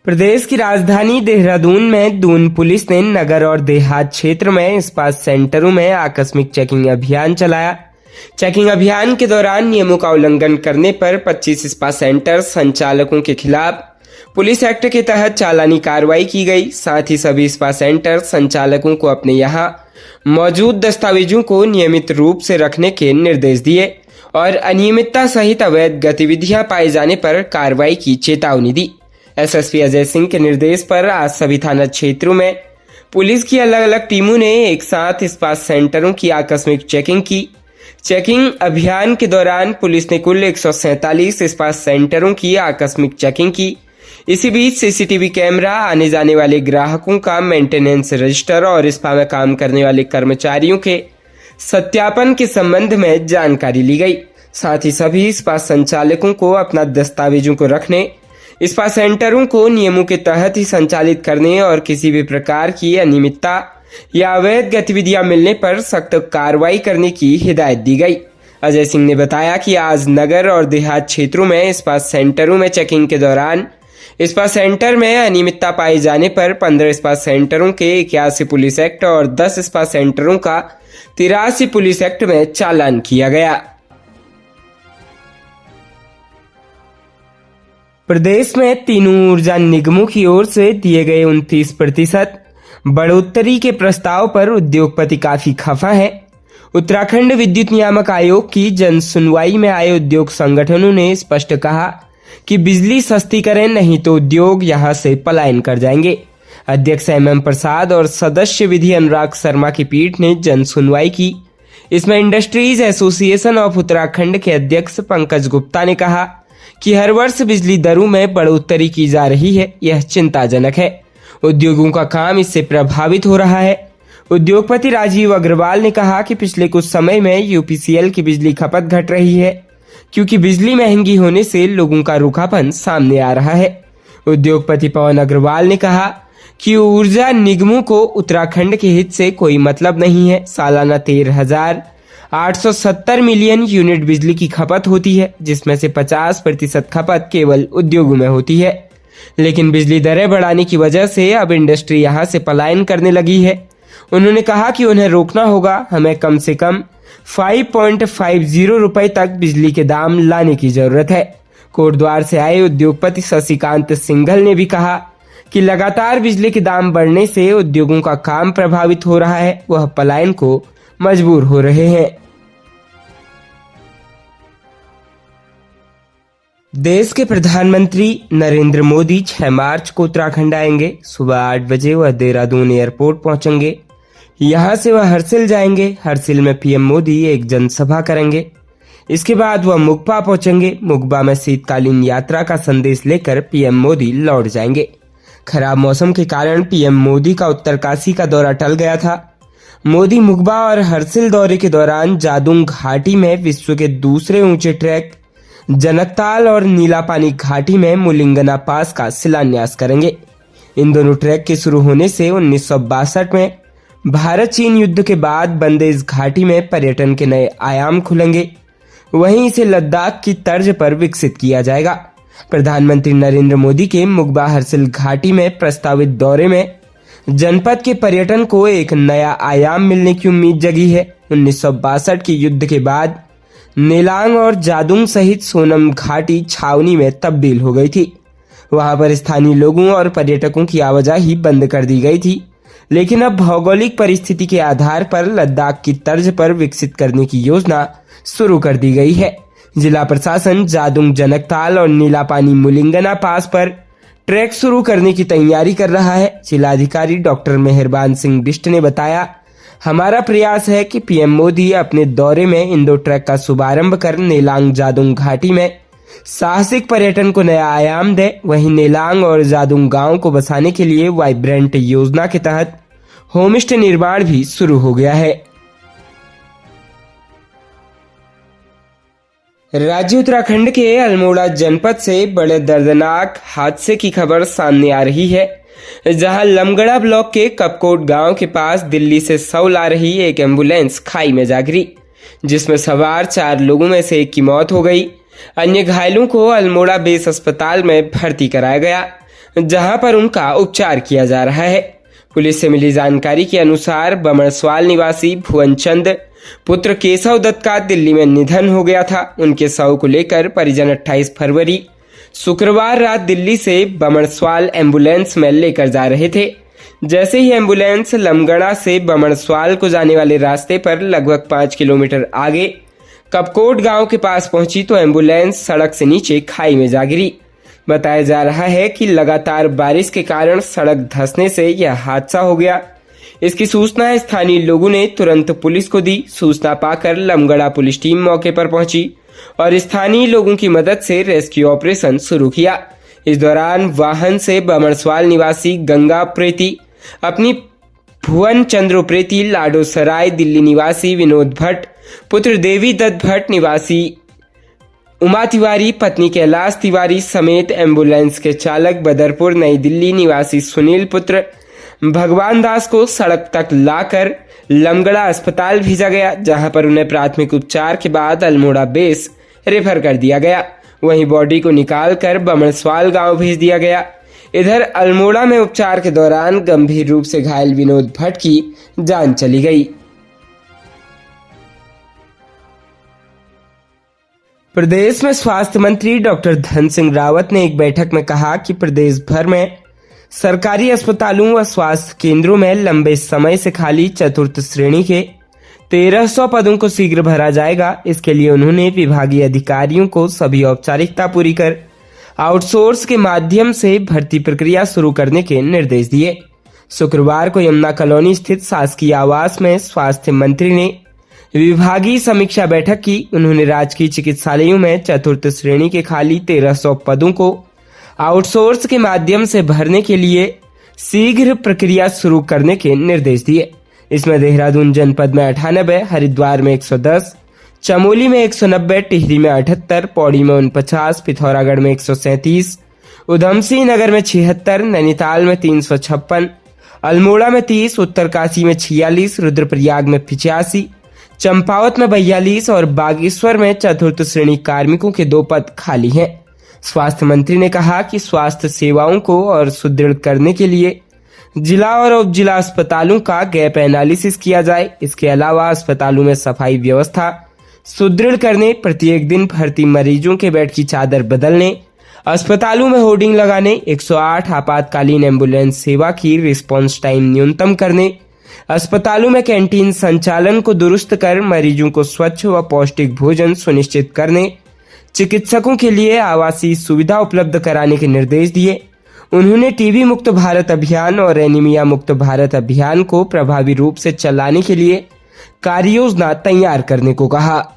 प्रदेश की राजधानी देहरादून में दून पुलिस ने नगर और देहात क्षेत्र में इस्पात सेंटरों में आकस्मिक चेकिंग अभियान चलाया। चेकिंग अभियान के दौरान नियमों का उल्लंघन करने पर 25 इस्पात सेंटर संचालकों के खिलाफ पुलिस एक्ट के तहत चालानी कार्रवाई की गई। साथ ही सभी इस्पात सेंटर संचालकों को अपने यहाँ मौजूद दस्तावेजों को नियमित रूप से रखने के निर्देश दिए और अनियमितता सहित अवैध गतिविधियां पाए जाने पर कार्रवाई की चेतावनी दी। एसएसपी अजय सिंह के निर्देश पर आज सभी थाना क्षेत्रों में पुलिस की अलग अलग टीमों ने एक साथ इस्पात सेंटरों की आकस्मिक चेकिंग की। चेकिंग अभियान के दौरान पुलिस ने कुल 147 इस्पात सेंटरों की आकस्मिक चेकिंग की। इसी बीच सीसीटीवी कैमरा, आने जाने वाले ग्राहकों का मेंटेनेंस रजिस्टर और इस्पात में काम करने वाले कर्मचारियों के सत्यापन के संबंध में जानकारी ली गई। साथ ही सभी इस्पात संचालकों को अपना दस्तावेजों को रखने, इस्पात सेंटरों को नियमों के तहत ही संचालित करने और किसी भी प्रकार की अनियमितता या अवैध गतिविधियां मिलने पर सख्त कार्रवाई करने की हिदायत दी गई। अजय सिंह ने बताया कि आज नगर और देहात क्षेत्रों में इस्पात सेंटरों में चेकिंग के दौरान इस्पात सेंटर में अनियमितता पाए जाने पर 15 इस्पात सेंटरों के 81 पुलिस एक्ट और 10 इस्पात सेंटरों का 83 पुलिस एक्ट में चालान किया गया। प्रदेश में तीनों ऊर्जा निगमों की ओर से दिए गए 29% बढ़ोतरी के प्रस्ताव पर उद्योगपति काफी खफा है। उत्तराखंड विद्युत नियामक आयोग की जन सुनवाई में आए उद्योग संगठनों ने स्पष्ट कहा कि बिजली सस्ती करें, नहीं तो उद्योग यहां से पलायन कर जाएंगे। अध्यक्ष MM प्रसाद और सदस्य विधि अनुराग शर्मा की पीठ ने जन सुनवाई की। इसमें इंडस्ट्रीज एसोसिएशन ऑफ उत्तराखंड के अध्यक्ष पंकज गुप्ता ने कहा कि हर वर्ष बिजली दरों में बढ़ोतरी की जा रही है, यह चिंताजनक है। उद्योगों का काम इससे प्रभावित हो रहा है। उद्योगपति राजीव अग्रवाल ने कहा कि पिछले कुछ समय में यूपीसीएल की बिजली खपत घट रही है क्योंकि बिजली महंगी होने से लोगों का रूखापन सामने आ रहा है। उद्योगपति पवन अग्रवाल ने कहा कि ऊर्जा निगमों को उत्तराखंड के हित से कोई मतलब नहीं है। सालाना 13,870 मिलियन यूनिट बिजली की खपत होती है, जिसमें से 50% खपत केवल उद्योगों में होती है। लेकिन बिजली दरें बढ़ाने की वजह से अब इंडस्ट्री यहां से पलायन करने लगी है। उन्होंने कहा कि उन्हें रोकना होगा। हमें कम से कम 5.50 रुपए तक बिजली के दाम लाने की जरूरत है। कोटद्वार से आए उद्योगपति शशिकांत सिंघल ने भी कहा कि लगातार बिजली के दाम बढ़ने से उद्योगों का काम प्रभावित हो रहा है, वह पलायन को मजबूर हो रहे हैं। देश के प्रधानमंत्री नरेंद्र मोदी 6 मार्च को उत्तराखंड आएंगे। सुबह 8 बजे वह देहरादून एयरपोर्ट पहुंचेंगे। यहां से वह हरसिल जाएंगे। हरसिल में पीएम मोदी एक जनसभा करेंगे। इसके बाद वह मुगपा पहुंचेंगे। मुगपा में शीतकालीन यात्रा का संदेश लेकर पीएम मोदी लौट जाएंगे। खराब मौसम के कारण पीएम मोदी का उत्तरकाशी का दौरा टल गया था। मोदी मुगपा और हरसिल दौरे के दौरान जादूंग घाटी में विश्व के दूसरे ऊंचे ट्रैक जनकताल और नीलापानी घाटी में मुलिंगना पास का शिलान्यास करेंगे। इन दोनों ट्रैक के शुरू होने से 1962 में भारत चीन युद्ध के बाद बंद इस घाटी में पर्यटन के नए आयाम खुलेंगे। वहीं इसे लद्दाख की तर्ज पर विकसित किया जाएगा। प्रधानमंत्री नरेंद्र मोदी के मुगपा हरसिल घाटी में प्रस्तावित दौरे में जनपद के पर्यटन को एक नया आयाम मिलने की उम्मीद जगी है। 1962 के युद्ध के बाद नेलांग और जादूंग सहित सोनम घाटी छावनी में तब्दील हो गई थी। वहां पर स्थानीय लोगों और पर्यटकों की आवाजाही बंद कर दी गई थी। लेकिन अब भौगोलिक परिस्थिति के आधार पर लद्दाख की तर्ज पर विकसित करने की योजना शुरू कर दी गई है। जिला प्रशासन जादूंग जनकताल और नीलापानी मुलिंगना पास पर ट्रैक शुरू करने की तैयारी कर रहा है। जिलाधिकारी डॉक्टर मेहरबान सिंह बिष्ट ने बताया, हमारा प्रयास है कि पीएम मोदी अपने दौरे में इन 2 ट्रैक का शुभारंभ कर नेलांग जादूंग घाटी में साहसिक पर्यटन को नया आयाम दे। वहीं नेलांग और जादूंग गांव को बसाने के लिए वाइब्रेंट योजना के तहत होमस्टे निर्माण भी शुरू हो गया है। राज्य उत्तराखंड के अल्मोड़ा जनपद से बड़े दर्दनाक हादसे की खबर सामने आ रही है, जहां लमगड़ा ब्लॉक के कपकोट गांव के पास दिल्ली से सौ ला रही एक एम्बुलेंस खाई में जा गिरी, जिसमें सवार 4 लोगों में से 1 की मौत हो गई। अन्य घायलों को अल्मोड़ा बेस अस्पताल में भर्ती कराया गया। जहां पर उनका उपचार किया जा रहा है। पुलिस से मिली जानकारी के अनुसार बमणसवाल निवासी भुवन चंद पुत्र केशव दत्त का दिल्ली में निधन हो गया था। उनके शव को लेकर परिजन 28 फरवरी शुक्रवार रात दिल्ली से बमणसवाल एम्बुलेंस में लेकर जा रहे थे। जैसे ही एम्बुलेंस लमगड़ा से बमणसवाल को जाने वाले रास्ते पर लगभग 5 किलोमीटर आगे कपकोट गांव के पास पहुंची तो एम्बुलेंस सड़क से नीचे खाई में जा गिरी। बताया जा रहा है कि लगातार बारिश के कारण सड़क धंसने से यह हादसा हो गया। इसकी सूचना स्थानीय लोगों ने तुरंत पुलिस को दी। सूचना पाकर लमगड़ा पुलिस टीम मौके पर पहुंची और स्थानीय लोगों की मदद से रेस्क्यू ऑपरेशन शुरू किया। इस दौरान वाहन से बमणसवाल निवासी गंगा प्रेती, अपनी भुवन चंद्र प्रेती, लाडो सराय दिल्ली निवासी विनोद भट्ट, पुत्र देवी दत्त भट्ट निवासी उमा तिवारी, पत्नी कैलाश तिवारी समेत एम्बुलेंस के चालक बदरपुर नई दिल्ली निवासी सुनील पुत्र भगवान दास को सड़क तक लाकर लमगड़ा अस्पताल भेजा गया, जहां पर उन्हें प्राथमिक उपचार के बाद अल्मोड़ा बेस रेफर कर दिया गया। वहीं बॉडी को निकालकर बमणसवाल गांव भेज दिया गया। इधर अल्मोड़ा में उपचार के दौरान गंभीर रूप से घायल विनोद भट्ट की जान चली गई। प्रदेश में स्वास्थ्य मंत्री डॉक्टर धन सिंह रावत ने एक बैठक में कहा कि प्रदेश भर में सरकारी अस्पतालों व स्वास्थ्य केंद्रों में लंबे समय से खाली चतुर्थ श्रेणी के 1300 पदों को शीघ्र भरा जाएगा। इसके लिए उन्होंने विभागीय अधिकारियों को सभी औपचारिकता पूरी कर आउटसोर्स के माध्यम से भर्ती प्रक्रिया शुरू करने के निर्देश दिए। शुक्रवार को यमुना कॉलोनी स्थित शासकीय आवास में स्वास्थ्य मंत्री ने विभागीय समीक्षा बैठक की। उन्होंने राजकीय चिकित्सालयों में चतुर्थ श्रेणी के खाली 1300 पदों को आउटसोर्स के माध्यम से भरने के लिए शीघ्र प्रक्रिया शुरू करने के निर्देश दिए। इसमें देहरादून जनपद में 98, हरिद्वार में 110, चमोली में 190, टिहरी में 78, पौड़ी में 49, पिथौरागढ़ में 137, उधमसिंह नगर में 76, नैनीताल में 356, अल्मोड़ा में 30, उत्तरकाशी में 46, रुद्रप्रयाग में 85, चंपावत में 42 और बागेश्वर में चतुर्थ श्रेणी कार्मिकों के 2 पद खाली हैं। स्वास्थ्य मंत्री ने कहा कि स्वास्थ्य सेवाओं को और सुदृढ़ करने के लिए जिला और उप जिला अस्पतालों का गैप एनालिसिस किया जाए। इसके अलावा अस्पतालों में सफाई व्यवस्था सुदृढ़ करने, प्रत्येक दिन भर्ती मरीजों के बेड की चादर बदलने, अस्पतालों में होर्डिंग लगाने, 108 आपातकालीन एम्बुलेंस सेवा की रिस्पॉन्स टाइम न्यूनतम करने, अस्पतालों में कैंटीन संचालन को दुरुस्त कर मरीजों को स्वच्छ व पौष्टिक भोजन सुनिश्चित करने, चिकित्सकों के लिए आवासीय सुविधा उपलब्ध कराने के निर्देश दिए। उन्होंने टीबी मुक्त भारत अभियान और एनीमिया मुक्त भारत अभियान को प्रभावी रूप से चलाने के लिए कार्ययोजना तैयार करने को कहा।